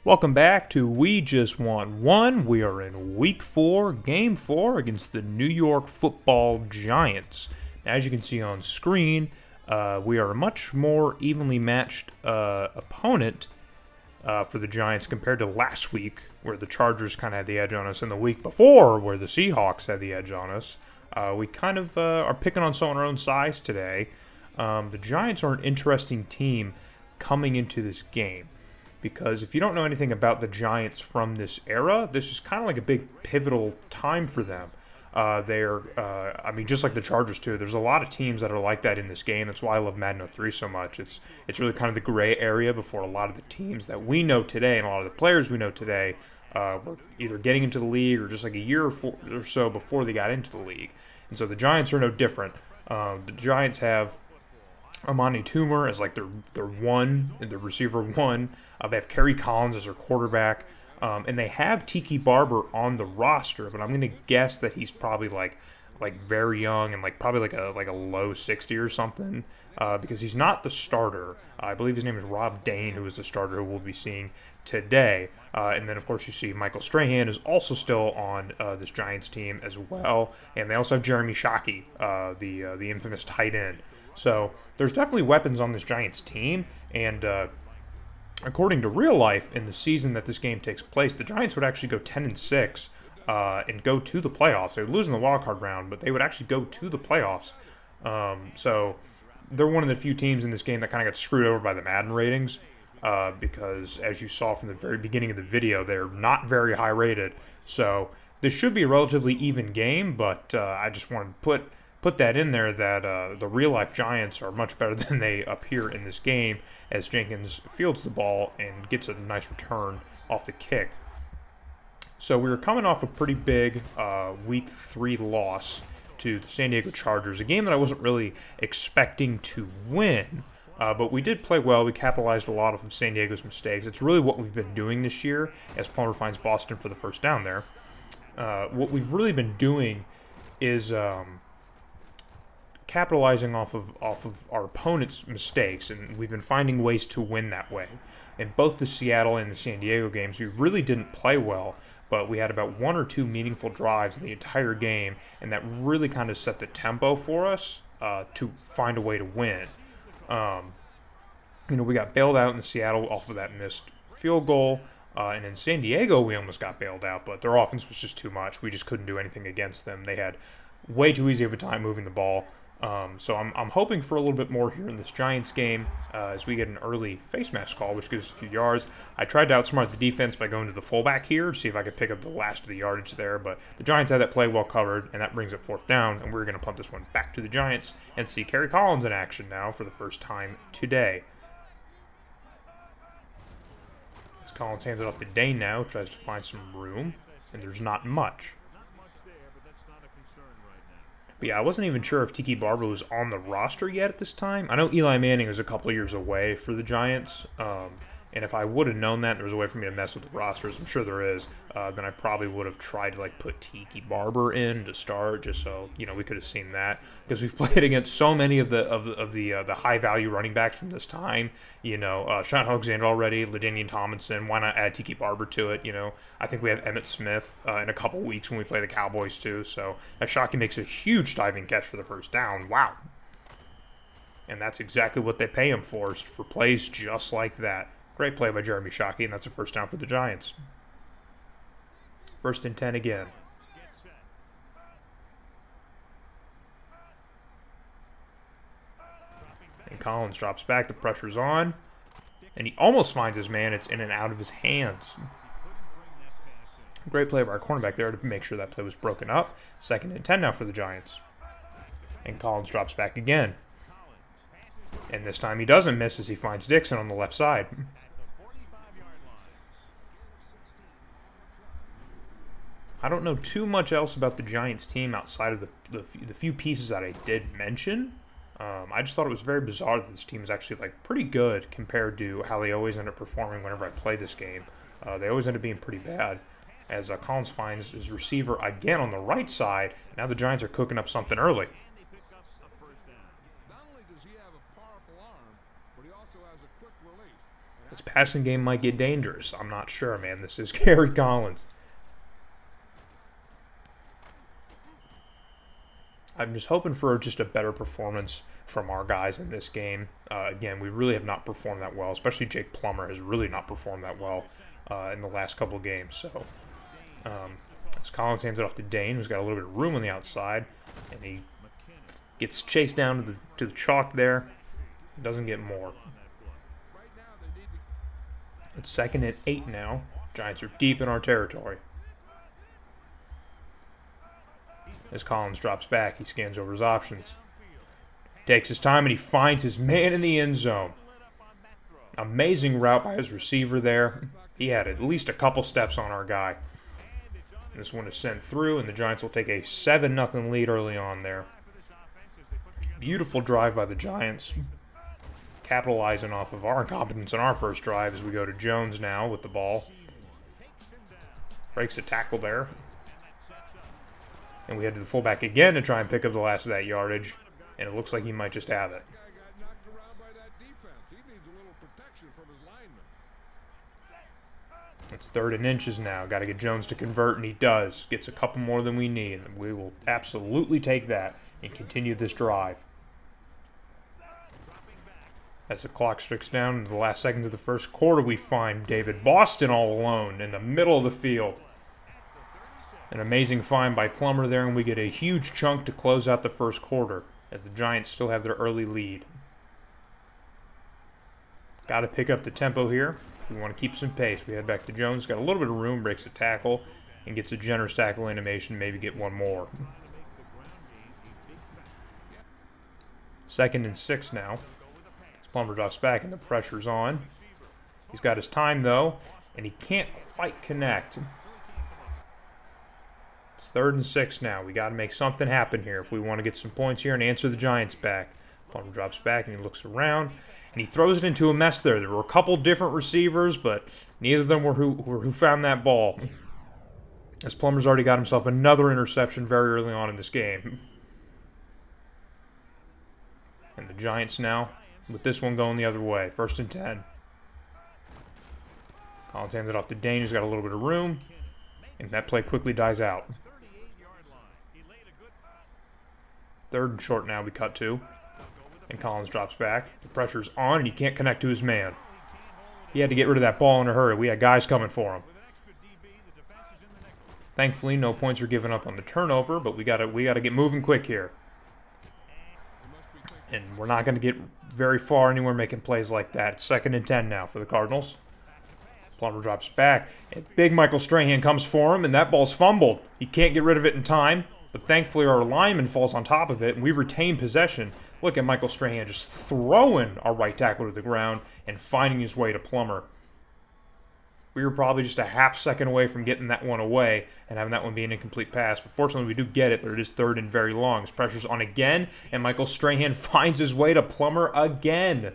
Welcome back to We Just Want One. We are in Week 4, Game 4 against the New York Football Giants. As you can see on screen, we are a much more evenly matched opponent for the Giants compared to last week, where the Chargers kind of had the edge on us, and the week before, where the Seahawks had the edge on us. We kind of are picking on some of our own size today. The Giants are an interesting team coming into this game, because if you don't know anything about the Giants from this era, this is kind of like a big pivotal time for them. Just like the Chargers too, there's a lot of teams that are like that in this game. That's why I love Madden 03 so much. It's really kind of the gray area before a lot of the teams that we know today and a lot of the players we know today were either getting into the league or just like a year or so before they got into the league. And so the Giants are no different. The Giants have Amani Toomer as like their receiver one. They have Kerry Collins as their quarterback, and they have Tiki Barber on the roster. But I'm gonna guess that he's probably like very young and probably like a low 60 or something, because he's not the starter. I believe his name is Rob Dane, who is the starter who we'll be seeing today. And then of course you see Michael Strahan is also still on this Giants team as well, and they also have Jeremy Shockey, the infamous tight end. So there's definitely weapons on this Giants team, and according to real life, in the season that this game takes place, the Giants would actually go 10-6 and go to the playoffs. They would lose in the wild card round, but they would actually go to the playoffs. So they're one of the few teams in this game that kind of got screwed over by the Madden ratings, because as you saw from the very beginning of the video, they're not very high rated. So this should be a relatively even game, but I just wanted to put that in there that the real-life Giants are much better than they appear in this game, as Jenkins fields the ball and gets a nice return off the kick. So we were coming off a pretty big Week 3 loss to the San Diego Chargers, a game that I wasn't really expecting to win, but we did play well. We capitalized a lot of San Diego's mistakes. It's really what we've been doing this year, as Palmer finds Boston for the first down there. What we've really been doing is capitalizing off of our opponent's mistakes, and we've been finding ways to win that way. In both the Seattle and the San Diego games, we really didn't play well, but we had about one or two meaningful drives in the entire game, and that really kind of set the tempo for us to find a way to win. We got bailed out in Seattle off of that missed field goal, and in San Diego we almost got bailed out, but their offense was just too much. We just couldn't do anything against them. They had way too easy of a time moving the ball. So I'm hoping for a little bit more here in this Giants game, as we get an early face mask call, which gives us a few yards. I tried to outsmart the defense by going to the fullback here to see if I could pick up the last of the yardage there, but the Giants had that play well covered, and that brings up fourth down, and we're going to punt this one back to the Giants and see Kerry Collins in action now for the first time today. As Collins hands it off to Dane now, tries to find some room, and there's not much. But yeah, I wasn't even sure if Tiki Barber was on the roster yet at this time. I know Eli Manning was a couple of years away for the Giants, and if I would have known that there was a way for me to mess with the rosters, I'm sure there is, then I probably would have tried to put Tiki Barber in to start, just so we could have seen that, because we've played against so many of the high value running backs from this time. Sean Alexander already, LaDainian Tomlinson. Why not add Tiki Barber to it? I think we have Emmitt Smith in a couple weeks when we play the Cowboys too. So Shockey makes a huge diving catch for the first down. Wow. And that's exactly what they pay him for plays just like that. Great play by Jeremy Shockey, and that's a first down for the Giants. 1st and 10 again. And Collins drops back, the pressure's on, and he almost finds his man. It's in and out of his hands. Great play by our cornerback there to make sure that play was broken up. 2nd and 10 now for the Giants. And Collins drops back again. And this time he doesn't miss, as he finds Dixon on the left side. I don't know too much else about the Giants team outside of the few pieces that I did mention. I just thought it was very bizarre that this team is actually pretty good compared to how they always end up performing whenever I play this game. They always end up being pretty bad, as Collins finds his receiver again on the right side. Now the Giants are cooking up something early. His passing game might get dangerous. I'm not sure, man. This is Gary Collins. I'm just hoping for just a better performance from our guys in this game. Again, we really have not performed that well, especially Jake Plummer has really not performed that well in the last couple games. So, as Collins hands it off to Dane, who's got a little bit of room on the outside, and he gets chased down to the chalk there. Doesn't get more. It's 2nd and 8 now. Giants are deep in our territory. As Collins drops back, he scans over his options. Takes his time and he finds his man in the end zone. Amazing route by his receiver there. He had at least a couple steps on our guy. This one is sent through, and the Giants will take a 7-0 lead early on there. Beautiful drive by the Giants. Capitalizing off of our incompetence in our first drive as we go to Jones now with the ball. Breaks a tackle there. And we head to the fullback again to try and pick up the last of that yardage. And it looks like he might just have it. It's 3rd and inches now. Got to get Jones to convert, and he does. Gets a couple more than we need. And we will absolutely take that and continue this drive. As the clock ticks down into the last seconds of the first quarter, we find David Boston all alone in the middle of the field. An amazing find by Plummer there, and we get a huge chunk to close out the first quarter as the Giants still have their early lead. Got to pick up the tempo here if we want to keep some pace. We head back to Jones, got a little bit of room, breaks a tackle, and gets a generous tackle animation, maybe get one more. 2nd and 6 now. As Plummer drops back and the pressure's on. He's got his time though, and he can't quite connect. It's 3rd and 6 now. We got to make something happen here if we want to get some points here and answer the Giants back. Plummer drops back and he looks around, and he throws it into a mess there. There were a couple different receivers, but neither of them were who found that ball. As Plummer's already got himself another interception very early on in this game. And the Giants now, with this one going the other way. 1st and 10. Collins hands it off to Dane, who's got a little bit of room. And that play quickly dies out. 3rd and short now we cut to. And Collins drops back. The pressure's on, and he can't connect to his man. He had to get rid of that ball in a hurry. We had guys coming for him. Thankfully, no points are given up on the turnover, but we gotta get moving quick here. And we're not going to get very far anywhere making plays like that. It's 2nd and 10 now for the Cardinals. Plummer drops back, and big Michael Strahan comes for him, and that ball's fumbled. He can't get rid of it in time, but thankfully our lineman falls on top of it, and we retain possession. Look at Michael Strahan just throwing our right tackle to the ground and finding his way to Plummer. We were probably just a half second away from getting that one away and having that one be an incomplete pass. But fortunately, we do get it, but it is 3rd and very long. His pressure's on again, and Michael Strahan finds his way to Plummer again.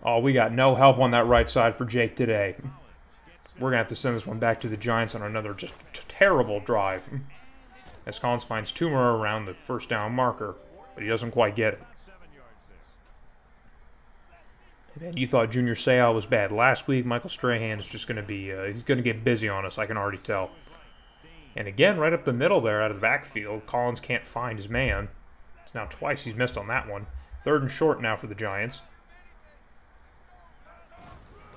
Oh, we got no help on that right side for Jake today. We're going to have to send this one back to the Giants on another just terrible drive. As Collins finds 2 more around the 1st down marker, but he doesn't quite get it. And you thought Junior Seau was bad last week. Michael Strahan is just going to be, he's going to get busy on us, I can already tell. And again, right up the middle there out of the backfield, Collins can't find his man. It's now twice he's missed on that one. 3rd and short now for the Giants.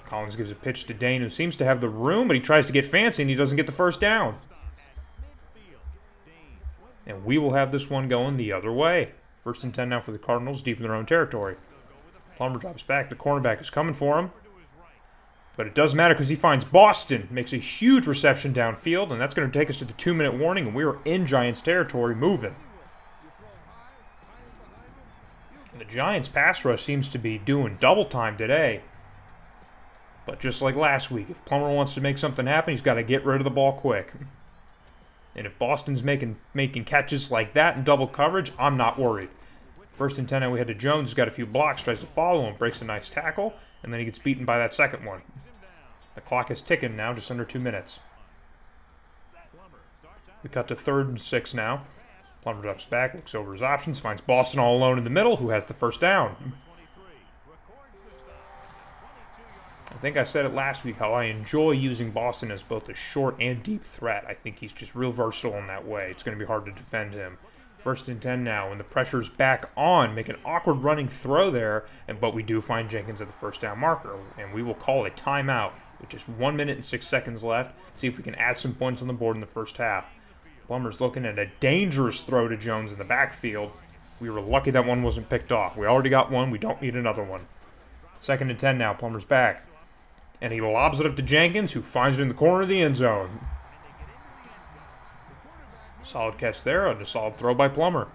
Collins gives a pitch to Dane, who seems to have the room, but he tries to get fancy, and he doesn't get the 1st down. And we will have this one going the other way. 1st and 10 now for the Cardinals, deep in their own territory. Plummer drops back. The cornerback is coming for him. But it doesn't matter because he finds Boston. Makes a huge reception downfield, and that's going to take us to the 2-minute warning, and we are in Giants territory moving. And the Giants pass rush seems to be doing double time today. But just like last week, if Plummer wants to make something happen, he's got to get rid of the ball quick. And if Boston's making catches like that in double coverage, I'm not worried. 1st and 10, and we head to Jones, who's got a few blocks, tries to follow him, breaks a nice tackle, and then he gets beaten by that second one. The clock is ticking now, just under 2 minutes. We cut to 3rd and 6 now. Plummer drops back, looks over his options, finds Boston all alone in the middle, who has the 1st down. think I said it last week how I enjoy using Boston as both a short and deep threat. I think he's just real versatile in that way. It's going to be hard to defend him. 1st and 10 now, when the pressure's back on. Make an awkward running throw there, but we do find Jenkins at the first down marker, and we will call a timeout with just 1 minute and 6 seconds left. See if we can add some points on the board in the first half. Plummer's looking at a dangerous throw to Jones in the backfield. We were lucky that one wasn't picked off. We already got one. We don't need another one. 2nd and 10 now. Plummer's back. And he lobs it up to Jenkins, who finds it in the corner of the end zone. Solid catch there, and a solid throw by Plummer.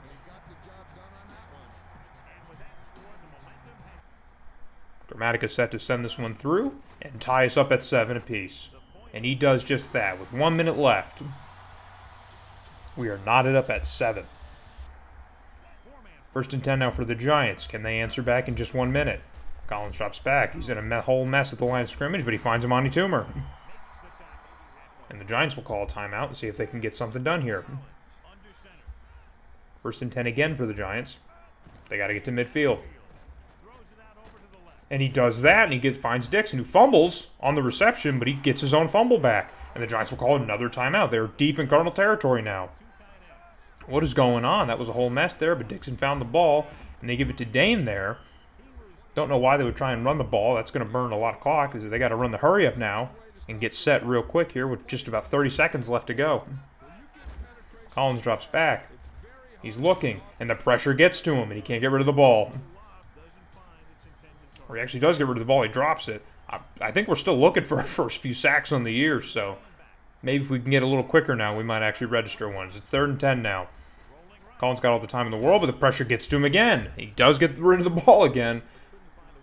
Gramatica set to send this one through and tie us up at 7 apiece. And he does just that with 1 minute left. We are knotted up at 7. 1st and 10 now for the Giants. Can they answer back in just 1 minute? Collins drops back. He's in a whole mess at the line of scrimmage, but he finds a Monty Toomer. And the Giants will call a timeout and see if they can get something done here. 1st and 10 again for the Giants. They got to get to midfield. And he does that, and he finds Dixon, who fumbles on the reception, but he gets his own fumble back. And the Giants will call another timeout. They're deep in Cardinal territory now. What is going on? That was a whole mess there, but Dixon found the ball, and they give it to Dane there. Don't know why they would try and run the ball. That's going to burn a lot of clock, because they got to run the hurry up now and get set real quick here with just about 30 seconds left to go. Collins drops back. He's looking, and the pressure gets to him, and he can't get rid of the ball. Or he actually does get rid of the ball. He drops it. I think we're still looking for our first few sacks on the year, so maybe if we can get a little quicker now, we might actually register ones. It's 3rd and 10 now. Collins got all the time in the world, but the pressure gets to him again. He does get rid of the ball again.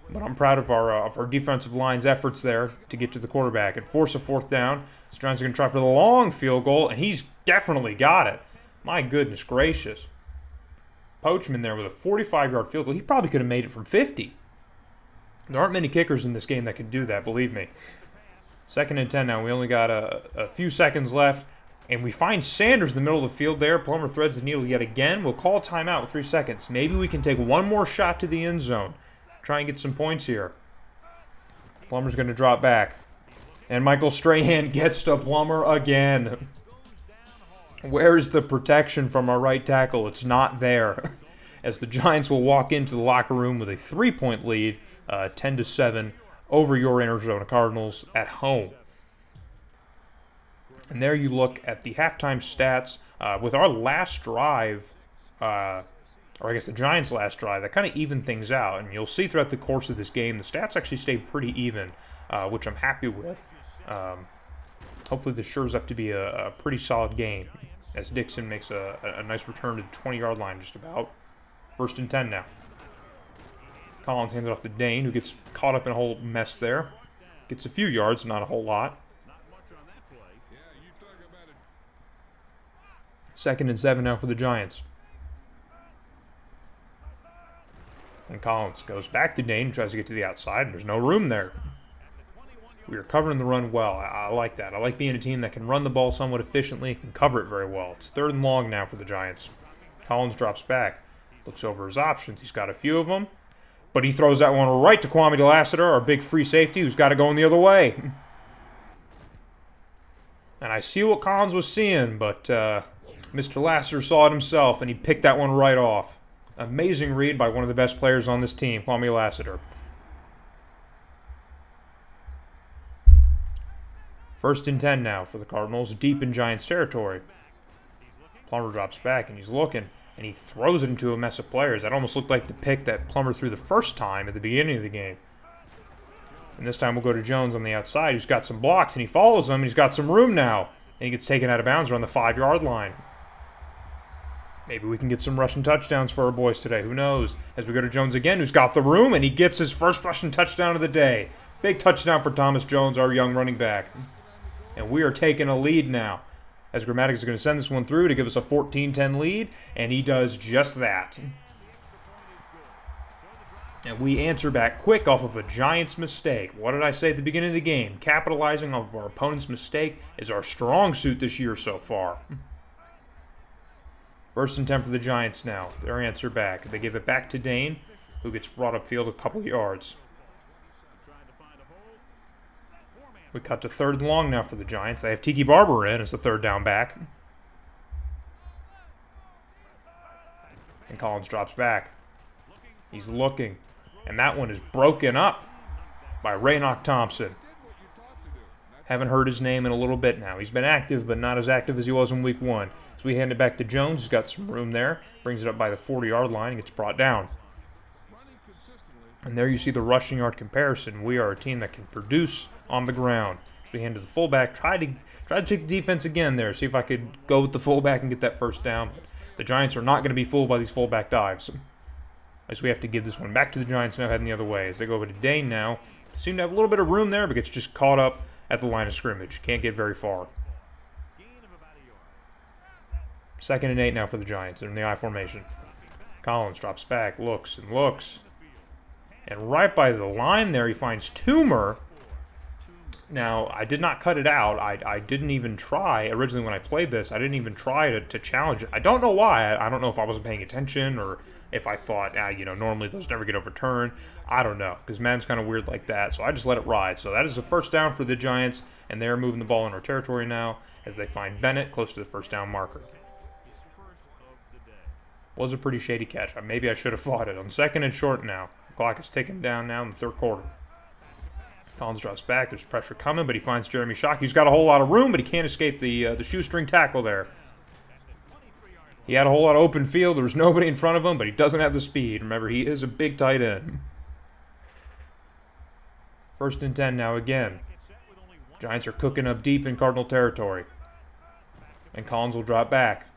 But I'm proud of our defensive line's efforts there to get to the quarterback and force a 4th down. The Giants are going to try for the long field goal, and he's definitely got it. My goodness gracious. Poachman there with a 45-yard field goal. He probably could have made it from 50. There aren't many kickers in this game that can do that, believe me. 2nd and 10 now. We only got a few seconds left. And we find Sanders in the middle of the field there. Plummer threads the needle yet again. We'll call a timeout with 3 seconds. Maybe we can take one more shot to the end zone. Try and get some points here. Plummer's going to drop back. And Michael Strahan gets to Plummer again. Where's the protection from our right tackle? It's not there. As the Giants will walk into the locker room with a 3-point lead, 10-7 over your Arizona Cardinals at home. And there you look at the halftime stats. With our last drive, or I guess the Giants' last drive, that kind of evened things out. And you'll see throughout the course of this game, the stats actually stayed pretty even, which I'm happy with. Hopefully this sures up to be a pretty solid game, as Dixon makes a nice return to the 20-yard line just about. 1st and 10 now. Collins hands it off to Dane, who gets caught up in a whole mess there. Gets a few yards, not a whole lot. 2nd and 7 now for the Giants. And Collins goes back to Dane, tries to get to the outside, and there's no room there. We are covering the run well. I like that. I like being a team that can run the ball somewhat efficiently and can cover it very well. It's 3rd and long now for the Giants. Collins drops back, looks over his options. He's got a few of them, but he throws that one right to Kwame DeLassiter, our big free safety, who's got to go in the other way. And I see what Collins was seeing, but Mr. Lassiter saw it himself, and he picked that one right off. Amazing read by one of the best players on this team, Kwame Lassiter. 1st and 10 now for the Cardinals, deep in Giants territory. Plummer drops back, and he's looking, and he throws it into a mess of players. That almost looked like the pick that Plummer threw the first time at the beginning of the game. And this time we'll go to Jones on the outside, who's got some blocks, and he follows him, and he's got some room now. And he gets taken out of bounds around the 5-yard line. Maybe we can get some rushing touchdowns for our boys today. Who knows? As we go to Jones again, who's got the room, and he gets his first rushing touchdown of the day. Big touchdown for Thomas Jones, our young running back. And we are taking a lead now, as Grammatica is going to send this one through to give us a 14-10 lead, and he does just that. And we answer back quick off of a Giants mistake. What did I say at the beginning of the game? Capitalizing off of our opponent's mistake is our strong suit this year so far. 1st and 10 for the Giants now. Their answer back. They give it back to Dane, who gets brought upfield a couple yards. We cut to 3rd and long now for the Giants. They have Tiki Barber in as the 3rd down back. And Collins drops back. He's looking. And that one is broken up by Raynoch Thompson. Haven't heard his name in a little bit now. He's been active, but not as active as he was in week 1. So we hand it back to Jones. He's got some room there. Brings it up by the 40-yard line and gets brought down. And there you see the rushing yard comparison. We are a team that can produce on the ground. So we hand to the fullback. Try to take the defense again there. See if I could go with the fullback and get that first down. But the Giants are not going to be fooled by these fullback dives. As we have to give this one back to the Giants now heading the other way. As they go over to Dane now. Seem to have a little bit of room there, but gets just caught up at the line of scrimmage. Can't get very far. 2nd and 8 now for the Giants. They're in the I formation. Collins drops back, looks and looks. And right by the line there, he finds Toomer. Now, I did not cut it out. I didn't even try. Originally, when I played this, I didn't even try to challenge it. I don't know why. I don't know if I wasn't paying attention or if I thought, normally those never get overturned. I don't know, because Madden's kind of weird like that. So I just let it ride. So that is a 1st down for the Giants, and they're moving the ball in our territory now as they find Bennett close to the 1st down marker. Was a pretty shady catch. Maybe I should have fought it. On 2nd and short now. The clock is ticking down now in the 3rd quarter. Collins drops back. There's pressure coming, but he finds Jeremy Shockey. He's got a whole lot of room, but he can't escape the shoestring tackle there. He had a whole lot of open field. There was nobody in front of him, but he doesn't have the speed. Remember, he is a big tight end. 1st and 10 now again. Giants are cooking up deep in Cardinal territory. And Collins will drop back.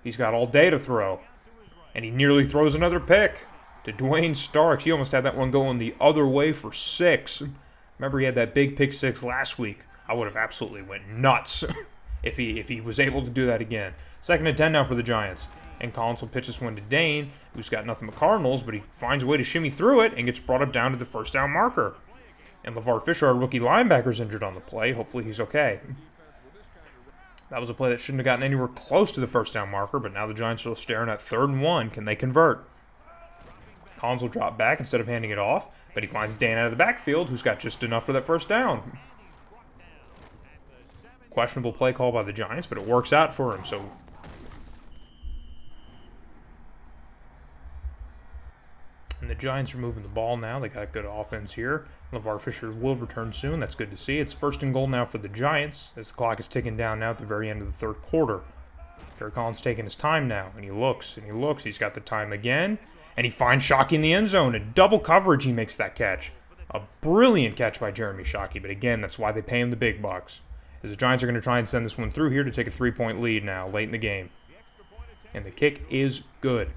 He's got all day to throw. And he nearly throws another pick to Dwayne Starks. He almost had that one going the other way for 6. Remember, he had that big pick 6 last week. I would have absolutely went nuts if he was able to do that again. 2nd and 10 now for the Giants. And Collins will pitch this one to Dane, who's got nothing but Cardinals, but he finds a way to shimmy through it and gets brought up down to the 1st down marker. And LeVar Fisher, our rookie linebacker, is injured on the play. Hopefully he's okay. That was a play that shouldn't have gotten anywhere close to the 1st down marker, but now the Giants are staring at 3rd and 1. Can they convert? Collins will drop back instead of handing it off, but he finds Dan out of the backfield, who's got just enough for that 1st down. Questionable play call by the Giants, but it works out for him, so... And the Giants are moving the ball now. They got good offense here. LeVar Fisher will return soon. That's good to see. It's 1st and goal now for the Giants as the clock is ticking down now at the very end of the 3rd quarter. Kerry Collins taking his time now, and he looks, and he looks. He's got the time again, and he finds Shockey in the end zone. In double coverage, he makes that catch. A brilliant catch by Jeremy Shockey, but again, that's why they pay him the big bucks. As the Giants are going to try and send this one through here to take a 3-point lead now, late in the game. And the kick is good.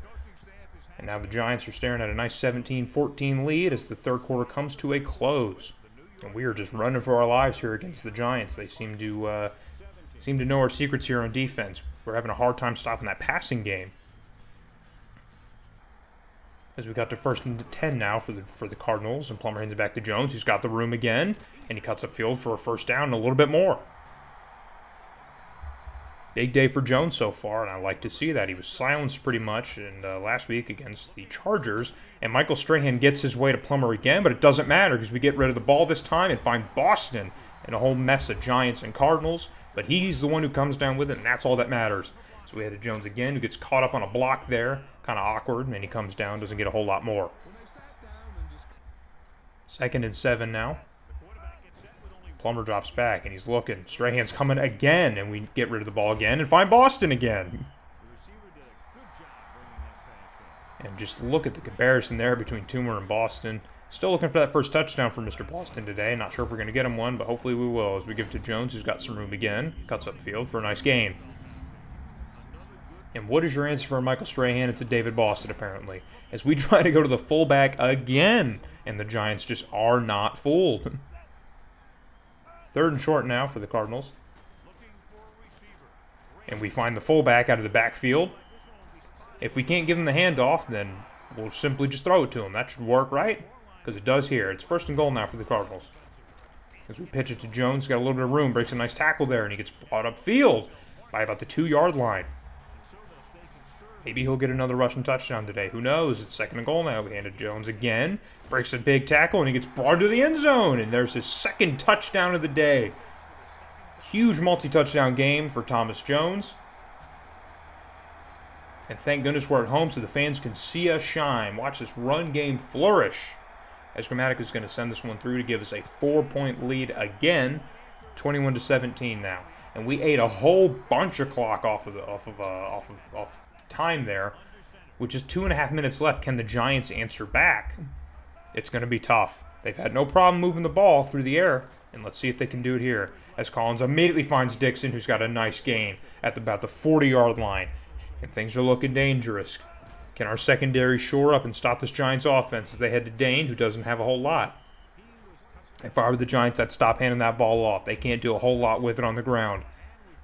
And now the Giants are staring at a nice 17-14 lead as the 3rd quarter comes to a close. And we are just running for our lives here against the Giants. They seem to know our secrets here on defense. We're having a hard time stopping that passing game. As we got to 1st and 10 now for the Cardinals, and Plummer hands it back to Jones, who's got the room again, and he cuts upfield for a 1st down and a little bit more. Big day for Jones so far, and I like to see that. He was silenced pretty much last week against the Chargers, and Michael Strahan gets his way to Plummer again, but it doesn't matter because we get rid of the ball this time and find Boston in a whole mess of Giants and Cardinals, but he's the one who comes down with it, and that's all that matters. So we had to Jones again, who gets caught up on a block there, kind of awkward, and he comes down, doesn't get a whole lot more. 2nd and 7 now. Plummer drops back, and he's looking. Strahan's coming again, and we get rid of the ball again and find Boston again. And just look at the comparison there between Toomer and Boston. Still looking for that first touchdown for Mr. Boston today. Not sure if we're going to get him one, but hopefully we will as we give it to Jones, who's got some room again. Cuts upfield for a nice gain. And what is your answer for Michael Strahan? It's a David Boston, apparently. As we try to go to the fullback again, and the Giants just are not fooled. 3rd and short now for the Cardinals. And we find the fullback out of the backfield. If we can't give him the handoff, then we'll simply just throw it to him. That should work, right? Because it does here. It's 1st and goal now for the Cardinals. As we pitch it to Jones, got a little bit of room, breaks a nice tackle there, and he gets brought upfield by about the 2-yard line. Maybe he'll get another rushing touchdown today. Who knows? It's 2nd and goal now. We handed Jones again. Breaks a big tackle, and he gets brought to the end zone. And there's his 2nd touchdown of the day. Huge multi-touchdown game for Thomas Jones. And thank goodness we're at home so the fans can see us shine. Watch this run game flourish. As Grammatic is going to send this one through to give us a 4-point lead again. 21-17 now. And we ate a whole bunch of clock off of time there. With just 2.5 minutes left, can the Giants answer back? It's going to be tough. They've had no problem moving the ball through the air, and let's see if they can do it here. As Collins immediately finds Dixon, who's got a nice gain at about the 40-yard line. And things are looking dangerous. Can our secondary shore up and stop this Giants offense as they head to Dane, who doesn't have a whole lot? If I were the Giants, I'd stop handing that ball off. They can't do a whole lot with it on the ground.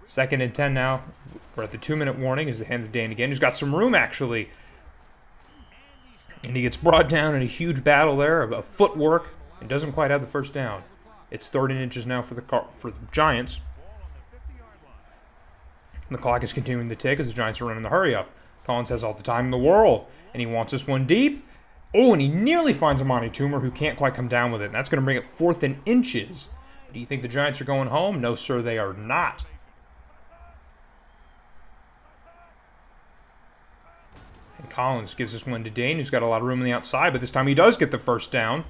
2nd and 10 now. We're at the 2-minute warning as they hand to Dane again. He's got some room, actually. And he gets brought down in a huge battle there of footwork and doesn't quite have the first down. It's 3rd and inches now for the Giants. And the clock is continuing to tick as the Giants are running the hurry-up. Collins has all the time in the world, and he wants this one deep. Oh, and he nearly finds Amani Toomer, who can't quite come down with it. And that's going to bring it 4th and inches. Do you think the Giants are going home? No, sir, they are not. And Collins gives this one to Dane, who's got a lot of room on the outside, but this time he does get the first down.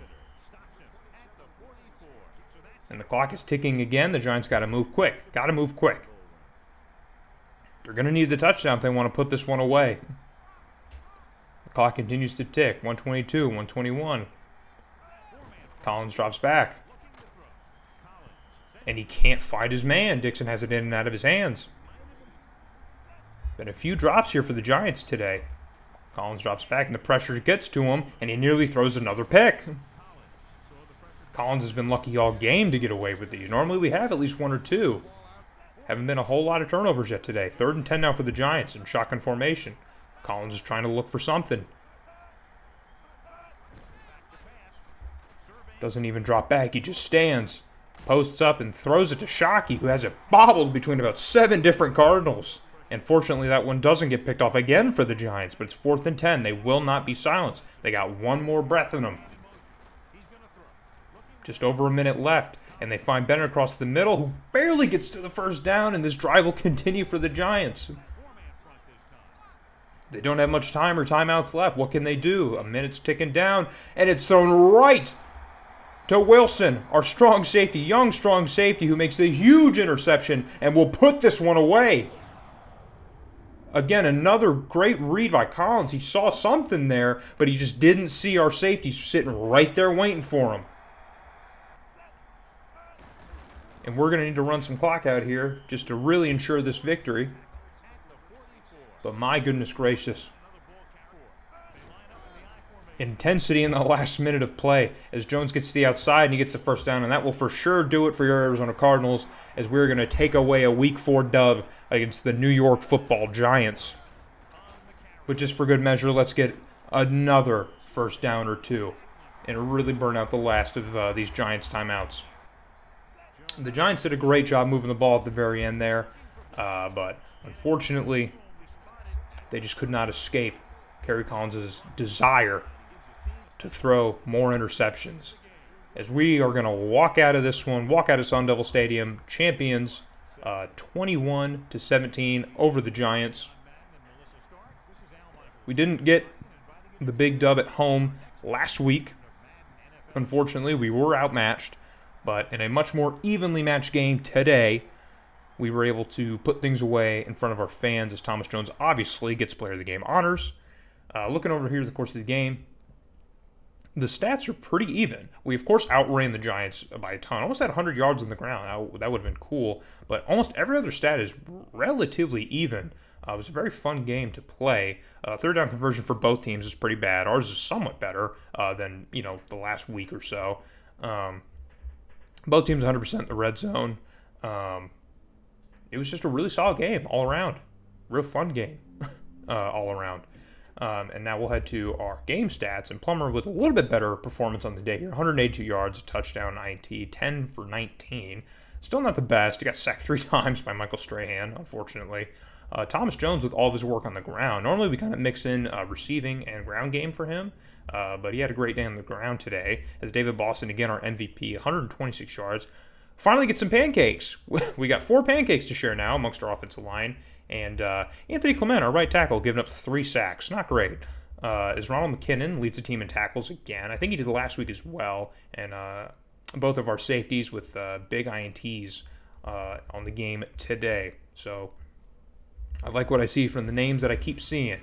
And the clock is ticking again. The Giants got to move quick. Got to move quick. They're going to need the touchdown if they want to put this one away. The clock continues to tick. 122, 121. Collins drops back. And he can't fight his man. Dixon has it in and out of his hands. Been a few drops here for the Giants today. Collins drops back and the pressure gets to him, and he nearly throws another pick. Collins has been lucky all game to get away with these. Normally we have at least 1 or 2. Haven't been a whole lot of turnovers yet today. 3rd and 10 now for the Giants in shotgun formation. Collins is trying to look for something. Doesn't even drop back. He just stands, posts up, and throws it to Shockey, who has it bobbled between about 7 different Cardinals. And fortunately, that one doesn't get picked off again for the Giants, but it's 4th and 10. They will not be silenced. They got one more breath in them. Just over a minute left. And they find Bennett across the middle, who barely gets to the first down, and this drive will continue for the Giants. They don't have much time or timeouts left. What can they do? A minute's ticking down, and it's thrown right to Wilson, our strong safety, young strong safety, who makes the huge interception and will put this one away. Again, another great read by Collins. He saw something there, but he just didn't see our safety sitting right there waiting for him. And we're going to need to run some clock out here just to really ensure this victory. But my goodness gracious. Intensity in the last minute of play as Jones gets to the outside and he gets the first down. And that will for sure do it for your Arizona Cardinals as we're going to take away a Week 4 dub against the New York Football Giants. But just for good measure, let's get another first down or 2 and really burn out the last of these Giants timeouts. The Giants did a great job moving the ball at the very end there, but unfortunately, they just could not escape Kerry Collins' desire to throw more interceptions. As we are going to walk out of this one, walk out of Sun Devil Stadium, champions, 21-17 over the Giants. We didn't get the big dub at home last week. Unfortunately, we were outmatched. But in a much more evenly matched game today, we were able to put things away in front of our fans as Thomas Jones obviously gets player of the game honors. Looking over here at the course of the game, the stats are pretty even. We, of course, outran the Giants by a ton. Almost had 100 yards on the ground. That would have been cool. But almost every other stat is relatively even. It was a very fun game to play. Third down conversion for both teams is pretty bad. Ours is somewhat better than the last week or so. Both teams 100% in the red zone. It was just a really solid game all around. Real fun game all around. And now we'll head to our game stats. And Plummer with a little bit better performance on the day here. 182 yards, a touchdown, INT, 10 for 19. Still not the best. He got sacked 3 times by Michael Strahan, unfortunately. Thomas Jones with all of his work on the ground. Normally we kind of mix in receiving and ground game for him, but he had a great day on the ground today. As David Boston, again, our MVP, 126 yards. Finally get some pancakes. We got 4 pancakes to share now amongst our offensive line. And Anthony Clement, our right tackle, giving up 3 sacks. Not great. As Ronald McKinnon leads the team in tackles again. I think he did last week as well. And both of our safeties with big INTs on the game today. So I like what I see from the names that I keep seeing.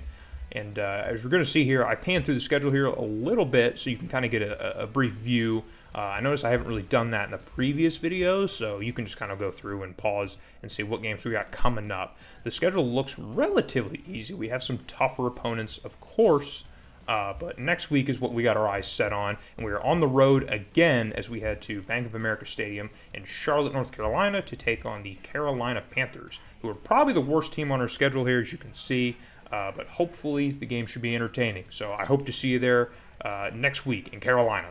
And as we're going to see here, I panned through the schedule here a little bit so you can kind of get a brief view. I noticed I haven't really done that in the previous videos, so you can just kind of go through and pause and see what games we got coming up. The schedule looks relatively easy. We have some tougher opponents, of course, but next week is what we got our eyes set on, and we are on the road again as we head to Bank of America Stadium in Charlotte, North Carolina to take on the Carolina Panthers, who are probably the worst team on our schedule here, as you can see. But hopefully the game should be entertaining. So I hope to see you there next week in Carolina.